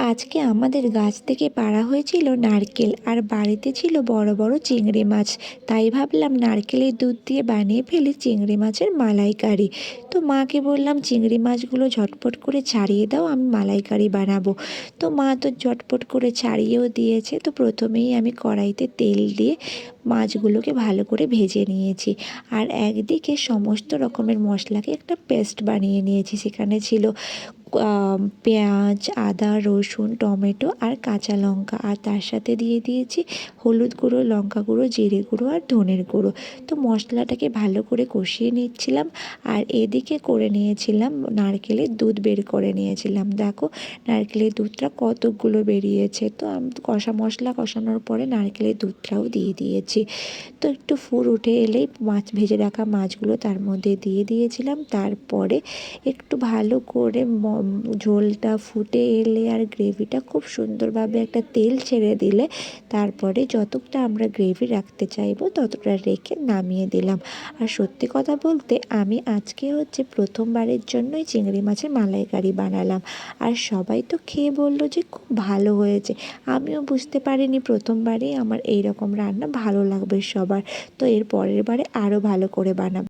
আজকে আমাদের গাছ থেকে পাড়া হয়েছিল নারকেল, আর বাড়িতে ছিল বড় বড় চিংড়ি মাছ। তাই ভাবলাম নারকেলের দুধ দিয়ে বানিয়ে ফেলি চিংড়ি মাছের মালাইকারি। তো মাকে বললাম চিংড়ি মাছগুলো ঝটপট করে ছাড়িয়ে দাও, আমি মালাইকারি বানাবো। তো মা তো ঝটপট করে ছাড়িয়েও দিয়েছে। তো প্রথমেই আমি কড়াইতে তেল দিয়ে মাছগুলোকে ভালো করে ভেজে নিয়েছি। আর একদিকে সমস্ত রকমের মশলাকে একটা পেস্ট বানিয়ে নিয়েছি। সেখানে ছিল পেঁয়াজ, আদা, রসুন, টমেটো আর কাঁচা লঙ্কা, আর তার সাথে দিয়ে দিয়েছি হলুদ গুঁড়ো, লঙ্কা গুঁড়ো, জিরে গুঁড়ো আর ধনের গুঁড়ো। তো মশলাটাকে ভালো করে কষিয়ে নিচ্ছিলাম। আর এদিকে করে নিয়েছিলাম নারকেলের দুধ, বের করে নিয়েছিলাম। দেখো নারকেলের দুধটা কতগুলো বেরিয়েছে। তো আমি মশলা কষানোর পরে নারকেলের দুধটাও দিয়ে দিয়েছি। তো একটু ফুর উঠে এলেই ভেজে রাখা মাছগুলো তার মধ্যে দিয়ে দিয়েছিলাম। তারপরে একটু ভালো করে ঝোলটা ফুটে এলে আর গ্রেভিটা খুব সুন্দরভাবে একটা তেল ছেড়ে দিলে তারপরে যতটা আমরা গ্রেভি রাখতে চাইবো ততটা রেখে নামিয়ে দিলাম। আর সত্যি কথা বলতে আমি আজকে প্রথমবারের জন্যই চিংড়ি মাছের মালাইকারি বানালাম। আর সবাই তো খেয়ে বললো যে খুব ভালো হয়েছে। আমিও বুঝতে পারিনি প্রথমবারেই আমার এই রকম রান্না ভালো লাগবে সবার। তো এর পরের বারে আরও ভালো করে বানাবো।